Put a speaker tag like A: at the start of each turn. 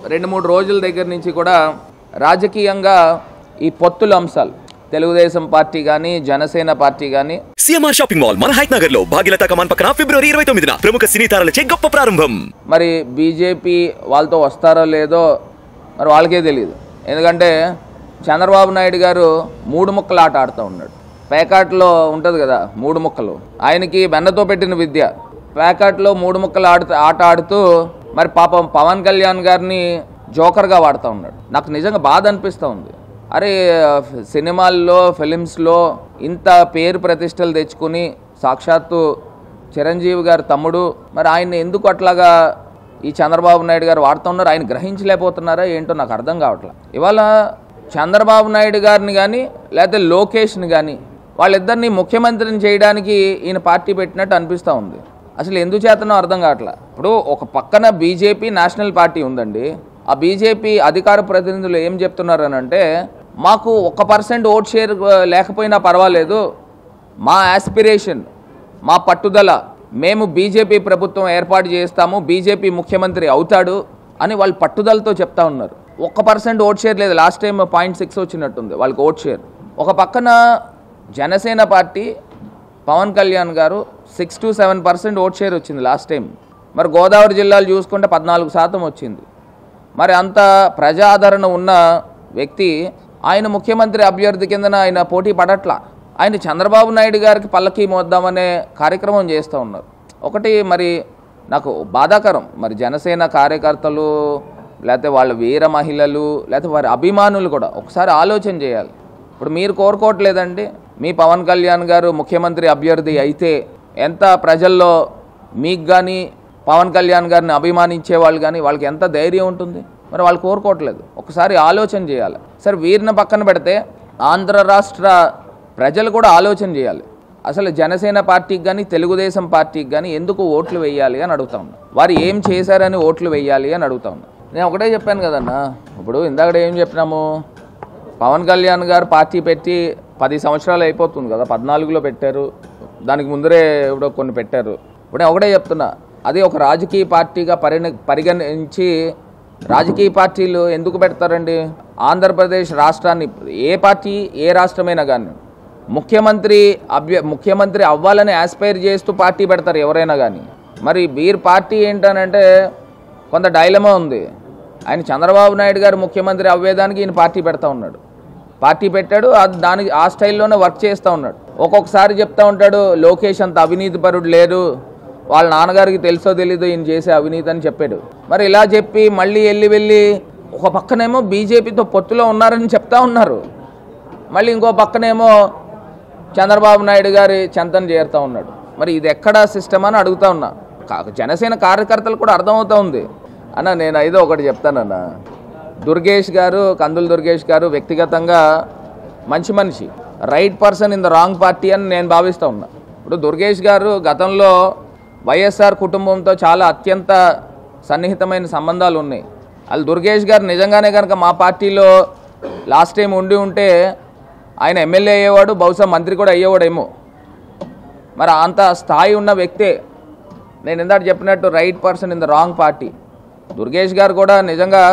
A: 2-3 రోజుల దగ్గర నుంచి కూడా రాజకీయంగా ఈ పొత్తుల అంశాలు తెలుగుదేశం పార్టీ గానీ జనసేన పార్టీ గానీ
B: సిఎంఆర్ షాపింగ్ మాల్ మన హైట్ నగర్ లో భాగ్యలతా కమాన్ పక్కన ఫిబ్రవరి 29న ప్రముఖ సినీ తారలచే గొప్ప ప్రారంభం.
A: మరి బీజేపీ వాళ్ళతో వస్తారో లేదో మరి వాళ్ళకే తెలియదు. ఎందుకంటే చంద్రబాబు నాయుడు గారు 3 ముక్కల ఆట ఆడుతూ ఉన్నాడు. పేకాట్లో ఉంటుంది కదా 3 ముక్కలు, ఆయనకి వెన్నతో పెట్టిన విద్య. పేకాట్లో 3 ముక్కల ఆట ఆడుతూ మరి పాపం పవన్ కళ్యాణ్ గారిని జోకర్గా వాడుతూ ఉన్నాడు. నాకు నిజంగా బాధ అనిపిస్తూ ఉంది. అరే సినిమాల్లో ఫిలిమ్స్లో ఇంత పేరు ప్రతిష్టలు తెచ్చుకుని సాక్షాత్తు చిరంజీవి గారు తమ్ముడు, మరి ఆయన్ని ఎందుకు అట్లాగా ఈ చంద్రబాబు నాయుడు గారు వాడుతూ ఉన్నారు? ఆయన గ్రహించలేకపోతున్నారా ఏంటో నాకు అర్థం కావట్లేదు. ఇవాళ చంద్రబాబు నాయుడు గారిని కానీ లేకపోతే లోకేష్ని కానీ వాళ్ళిద్దరిని ముఖ్యమంత్రిని చేయడానికి ఈయన పార్టీ పెట్టినట్టు అనిపిస్తూ ఉంది. అసలు ఎందుకు చేతనో అర్థం కావట్లేదు. ఇప్పుడు ఒక పక్కన బీజేపీ నేషనల్ పార్టీ ఉందండి. ఆ బీజేపీ అధికార ప్రతినిధులు ఏం చెప్తున్నారు అని అంటే, మాకు 1% ఓట్ షేర్ లేకపోయినా పర్వాలేదు, మా ఆస్పిరేషన్, మా పట్టుదల, మేము బీజేపీ ప్రభుత్వం ఏర్పాటు చేస్తాము, బీజేపీ ముఖ్యమంత్రి అవుతాడు అని వాళ్ళు పట్టుదలతో చెప్తా ఉన్నారు. 1% ఓట్ షేర్ లేదు. లాస్ట్ టైం 0.6 వచ్చినట్టుంది వాళ్ళకి ఓట్ షేర్. ఒక పక్కన జనసేన పార్టీ పవన్ కళ్యాణ్ గారు 6 to 7% ఓట్ షేర్ వచ్చింది లాస్ట్ టైం. మరి గోదావరి జిల్లాలు చూసుకుంటే 14% వచ్చింది. మరి అంత ప్రజాదరణ ఉన్న వ్యక్తి ఆయన ముఖ్యమంత్రి అభ్యర్థి కిందన ఆయన పోటీ పడట్లా. ఆయన చంద్రబాబు నాయుడు గారికి పల్లకి మోద్దామనే కార్యక్రమం చేస్తూ ఉన్నారు. ఒకటి మరి నాకు బాధాకరం, మరి జనసేన కార్యకర్తలు లేకపోతే వాళ్ళ వీర మహిళలు లేకపోతే వారి అభిమానులు కూడా ఒకసారి ఆలోచన చేయాలి. ఇప్పుడు మీరు కోరుకోవట్లేదండి మీ పవన్ కళ్యాణ్ గారు ముఖ్యమంత్రి అభ్యర్థి అయితే ఎంత ప్రజల్లో మీకు కానీ పవన్ కళ్యాణ్ గారిని అభిమానించే వాళ్ళు కానీ వాళ్ళకి ఎంత ధైర్యం ఉంటుంది? మరి వాళ్ళు కోరుకోవట్లేదు. ఒకసారి ఆలోచన చేయాలి. సరే వీరిని పక్కన పెడితే ఆంధ్ర రాష్ట్ర ప్రజలు కూడా ఆలోచన చేయాలి. అసలు జనసేన పార్టీకి కానీ తెలుగుదేశం పార్టీకి కానీ ఎందుకు ఓట్లు వేయాలి అని అడుగుతా ఉన్నా. వారు ఏం చేశారని ఓట్లు వేయాలి అని అడుగుతా ఉన్నా. నేను ఒకటే చెప్పాను కదన్నా, ఇప్పుడు ఇందాక ఏం చెప్పినాము, పవన్ కళ్యాణ్ గారు పార్టీ పెట్టి 10 సంవత్సరాలు అయిపోతుంది కదా, 14లో పెట్టారు, దానికి ముందరే ఇప్పుడు కొన్ని పెట్టారు. ఇప్పుడు నేను ఒకటే చెప్తున్నా, అది ఒక రాజకీయ పార్టీగా పరిగణించి రాజకీయ పార్టీలు ఎందుకు పెడతారండి? ఆంధ్రప్రదేశ్ రాష్ట్రాన్ని ఏ పార్టీ ఏ రాష్ట్రమైనా కానీ ముఖ్యమంత్రి అవ్వాలని ఆస్పైర్ చేస్తూ పార్టీ పెడతారు ఎవరైనా కానీ. మరి వీరి పార్టీ ఏంటనంటే కొంత డైలమా ఉంది. ఆయన చంద్రబాబు నాయుడు గారు ముఖ్యమంత్రి అవ్వేదానికి ఈయన పార్టీ పెడతా ఉన్నాడు. పార్టీ పెట్టాడు, దానికి ఆ స్టైల్లోనే వర్క్ చేస్తూ ఉన్నాడు. ఒక్కొక్కసారి చెప్తా ఉంటాడు లోకేష్ అంత అవినీతిపరుడు లేరు, వాళ్ళ నాన్నగారికి తెలుసో తెలీదు ఈయన చేసే అవినీతి అని చెప్పాడు. మరి ఇలా చెప్పి మళ్ళీ వెళ్ళి ఒక పక్కనేమో బీజేపీతో పొత్తులో ఉన్నారని చెప్తా ఉన్నారు, మళ్ళీ ఇంకో పక్కనేమో చంద్రబాబు నాయుడు గారి చెంతను చేరుతూ ఉన్నాడు. మరి ఇది ఎక్కడ సిస్టమ్ అని అడుగుతా ఉన్నా. జనసేన కార్యకర్తలు కూడా అర్థమవుతూ ఉంది. అన్న నేను ఐదో ఒకటి చెప్తానన్న, దుర్గేష్ గారు, కందుల దుర్గేష్ గారు వ్యక్తిగతంగా మంచి మనిషి, right person in the wrong party అని నేను భావిస్తూ ఉన్నా. ఇప్పుడు దుర్గేష్ గారు గతంలో వైఎస్ఆర్ కుటుంబంతో చాలా అత్యంత సన్నిహితమైన సంబంధాలు ఉన్నాయి. వాళ్ళు దుర్గేష్ గారు నిజంగానే కనుక మా పార్టీలో లాస్ట్ టైం ఉంటే ఆయన ఎమ్మెల్యే అయ్యేవాడు, బహుశా మంత్రి కూడా అయ్యేవాడేమో. మరి అంత స్థాయి ఉన్న వ్యక్తే. నేను ఇందాక చెప్పినట్టు right person in the wrong party. Durgesh గారు కూడా నిజంగా